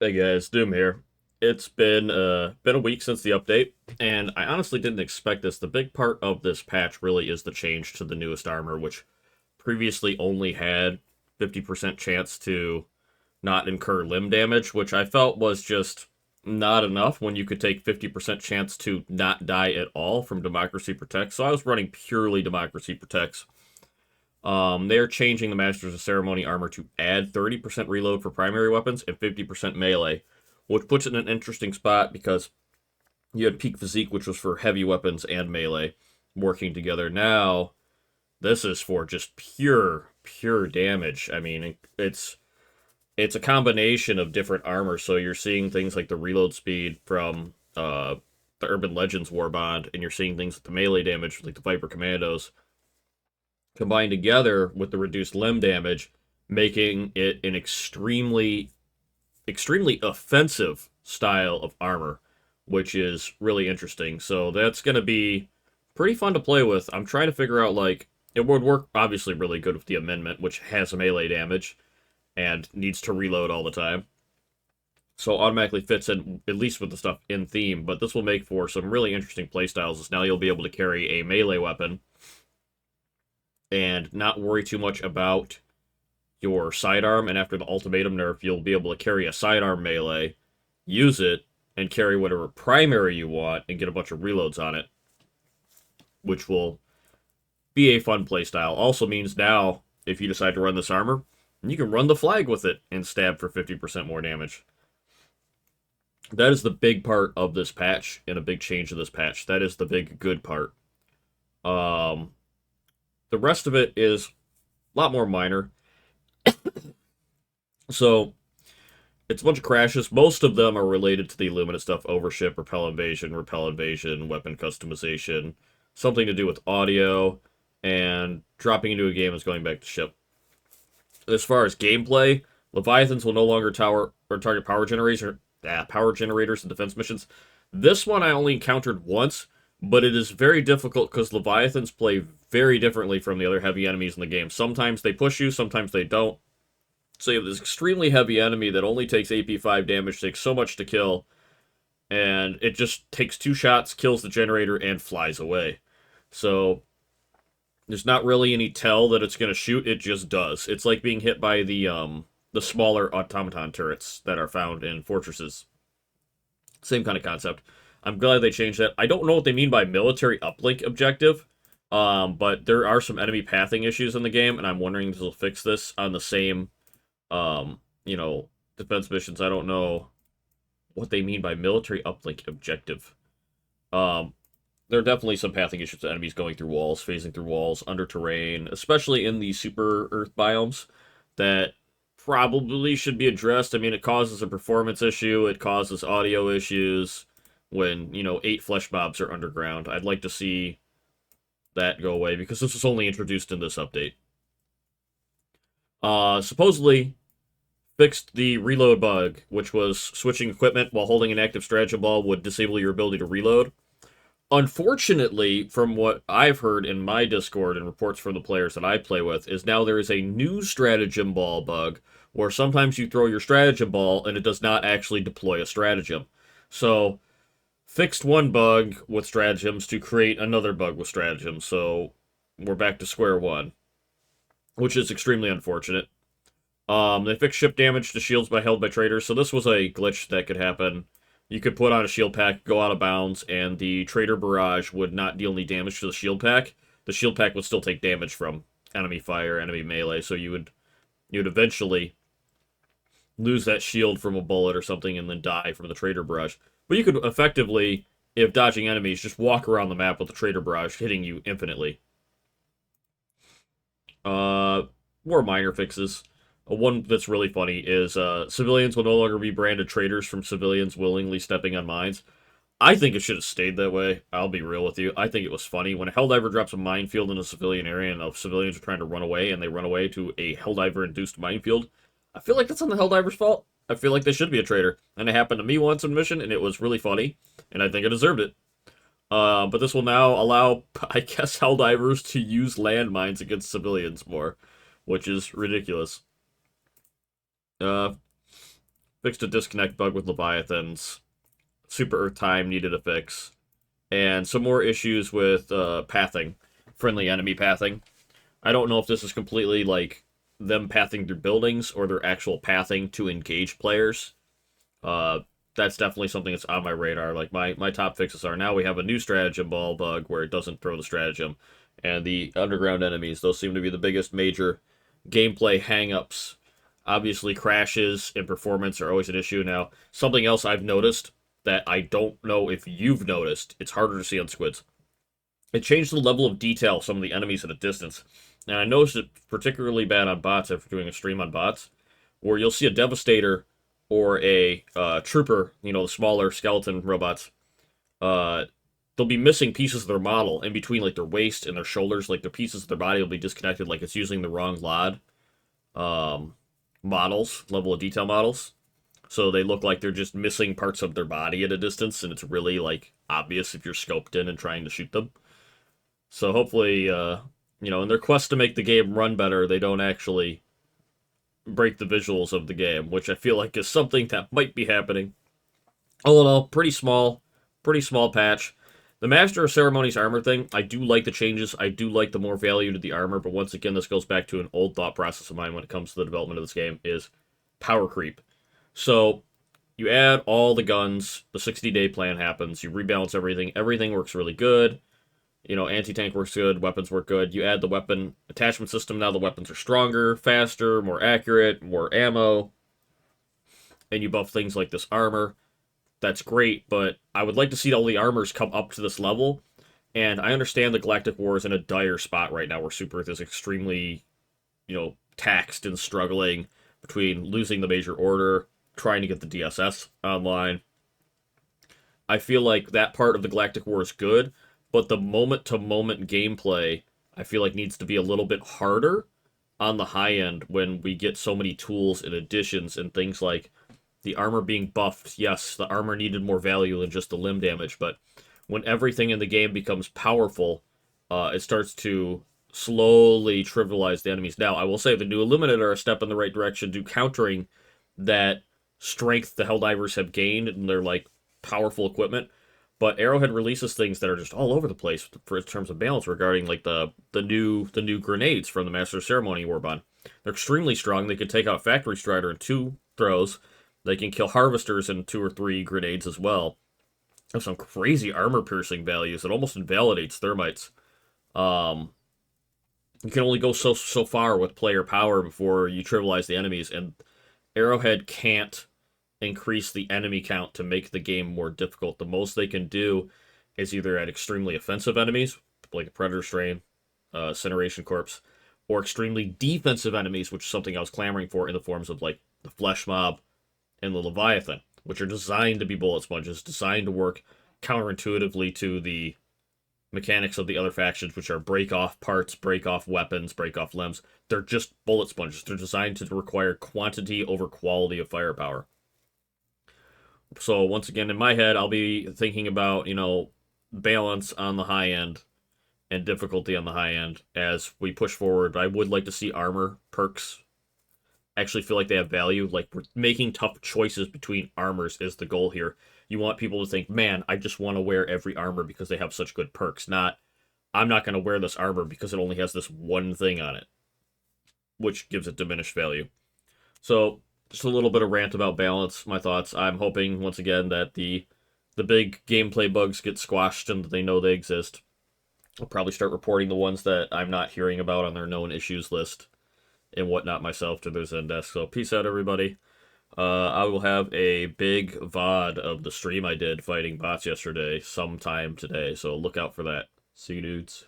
Hey guys, Doom here. It's been a week since the update, and I honestly didn't expect this. The big part of this patch really is the change to the newest armor, which previously only had 50% chance to not incur limb damage, which I felt was just not enough when you could take 50% chance to not die at all from Democracy Protects. So I was running purely Democracy Protects. They're changing the Masters of Ceremony armor to add 30% reload for primary weapons and 50% melee, which puts it in an interesting spot because you had peak physique, which was for heavy weapons and melee working together. Now, this is for just pure damage. I mean, it's a combination of different armor, so you're seeing things like the reload speed from the Urban Legends Warbond, and you're seeing things like the melee damage, like the Viper Commandos combined together with the reduced limb damage, making it an extremely offensive style of armor, which is really interesting. So that's going to be pretty fun to play with. I'm trying to figure out, like, it would work obviously really good with the amendment, which has melee damage and needs to reload all the time. So automatically fits in, at least with the stuff in theme, but this will make for some really interesting playstyles, as now you'll be able to carry a melee weapon and not worry too much about your sidearm. And after the ultimatum nerf, you'll be able to carry a sidearm melee, use it, and carry whatever primary you want and get a bunch of reloads on it, which will be a fun playstyle. Also means now, if you decide to run this armor, you can run the flag with it and stab for 50% more damage. That is the big part of this patch, and a big change of this patch. That is the big good part. Um, the rest of it is a lot more minor. So it's a bunch of crashes. Most of them are related to the Illuminate stuff: overship, repel invasion, weapon customization, something to do with audio, and dropping into a game is going back to ship. As far as gameplay, Leviathans will no longer tower or target power generators and defense missions. This one I only encountered once, but it is very difficult because Leviathans play very differently from the other heavy enemies in the game. Sometimes they push you, sometimes they don't. So you have this extremely heavy enemy that only takes AP5 damage, takes so much to kill, and it just takes two shots, kills the generator, and flies away. So there's not really any tell that it's going to shoot, it just does. It's like being hit by the smaller automaton turrets that are found in fortresses. Same kind of concept. I'm glad they changed that. I don't know what they mean by military uplink objective, but there are some enemy pathing issues in the game, and I'm wondering if they'll fix this on the same you know, defense missions. I don't know what they mean by military uplink objective. There are definitely some pathing issues to enemies going through walls, phasing through walls, under terrain, especially in the super Earth biomes, that probably should be addressed. I mean, it causes a performance issue, it causes audio issues when, 8 flesh mobs are underground. I'd like to see that go away because this was only introduced in this update. Supposedly, fixed the reload bug, which was switching equipment while holding an active stratagem ball would disable your ability to reload. Unfortunately, from what I've heard in my Discord and reports from the players that I play with, is now there is a new stratagem ball bug where sometimes you throw your stratagem ball and it does not actually deploy a stratagem. So, fixed one bug with stratagems to create another bug with stratagems. So, we're back to square one, which is extremely unfortunate. They fixed ship damage to shields held by traders, so this was a glitch that could happen. You could put on a shield pack, go out of bounds, and the trader barrage would not deal any damage to the shield pack. The shield pack would still take damage from enemy fire, enemy melee, so you would eventually lose that shield from a bullet or something and then die from the trader barrage. But you could effectively, if dodging enemies, just walk around the map with the trader barrage hitting you infinitely. More minor fixes. One that's really funny is civilians will no longer be branded traitors from civilians willingly stepping on mines. I think it should have stayed that way. I'll be real with you. I think it was funny. When a Helldiver drops a minefield in a civilian area and civilians are trying to run away and they run away to a Helldiver-induced minefield, I feel like that's on the Helldiver's fault. I feel like they should be a traitor. And it happened to me once in mission, and it was really funny, and I think I deserved it. But this will now allow, I guess, Helldivers to use landmines against civilians more, which is ridiculous. Uh, fixed a disconnect bug with Leviathans. Super Earth Time needed a fix. And some more issues with pathing, friendly enemy pathing. I don't know if this is completely like them pathing through buildings or their actual pathing to engage players. Uh, that's definitely something that's on my radar. Like my top fixes are now we have a new stratagem ball bug where it doesn't throw the stratagem, and the underground enemies. Those seem to be the biggest major gameplay hangups. Obviously, crashes and performance are always an issue. Now, something else I've noticed that I don't know if you've noticed, it's harder to see on squids. It changed the level of detail of some of the enemies at a distance. And I noticed it particularly bad on bots after doing a stream on bots, where you'll see a Devastator or a Trooper, the smaller skeleton robots, uh, they'll be missing pieces of their model in between like their waist and their shoulders. Like their pieces of their body will be disconnected, like it's using the wrong LOD models, level of detail models. So they look like they're just missing parts of their body at a distance, and it's really like obvious if you're scoped in and trying to shoot them. So hopefully, in their quest to make the game run better, they don't actually break the visuals of the game, which I feel like is something that might be happening. All in all, pretty small patch. The Master of Ceremonies armor thing, I do like the changes. I do like the more value to the armor, but once again, this goes back to an old thought process of mine when it comes to the development of this game, is power creep. So, you add all the guns, the 60-day plan happens, you rebalance everything works really good. Anti-tank works good, weapons work good. You add the weapon attachment system, now the weapons are stronger, faster, more accurate, more ammo. And you buff things like this armor. That's great, but I would like to see all the armors come up to this level. And I understand the Galactic War is in a dire spot right now where Super Earth is extremely, taxed and struggling between losing the Major Order, trying to get the DSS online. I feel like that part of the Galactic War is good, but the moment-to-moment gameplay, I feel like needs to be a little bit harder on the high end when we get so many tools and additions and things like the armor being buffed. Yes, the armor needed more value than just the limb damage, but when everything in the game becomes powerful, it starts to slowly trivialize the enemies. Now, I will say the new Illuminator are a step in the right direction to countering that strength the Helldivers have gained in their like powerful equipment. But Arrowhead releases things that are just all over the place for in terms of balance regarding like the new grenades from the Master of Ceremony Warbond. They're extremely strong. They can take out Factory Strider in 2 throws. They can kill Harvesters in 2 or 3 grenades as well. They have some crazy armor piercing values. It almost invalidates Thermites. You can only go so far with player power before you trivialize the enemies, and Arrowhead can't increase the enemy count to make the game more difficult. The most they can do is either add extremely offensive enemies, like a Predator Strain, Incineration Corpse, or extremely defensive enemies, which is something I was clamoring for in the forms of like the Flesh Mob and the Leviathan, which are designed to be bullet sponges, designed to work counterintuitively to the mechanics of the other factions, which are break off parts, break off weapons, break off limbs. They're just bullet sponges. They're designed to require quantity over quality of firepower. So once again, in my head, I'll be thinking about, balance on the high end and difficulty on the high end as we push forward. I would like to see armor perks actually feel like they have value. Like, we're making tough choices between armors is the goal here. You want people to think, man, I just want to wear every armor because they have such good perks. Not, I'm not going to wear this armor because it only has this one thing on it, which gives it diminished value. So, just a little bit of rant about balance, my thoughts. I'm hoping, once again, that the big gameplay bugs get squashed and that they know they exist. I'll probably start reporting the ones that I'm not hearing about on their known issues list and whatnot myself to their Zendesk. So peace out, everybody. I will have a big VOD of the stream I did fighting bots yesterday sometime today, so look out for that. See you, dudes.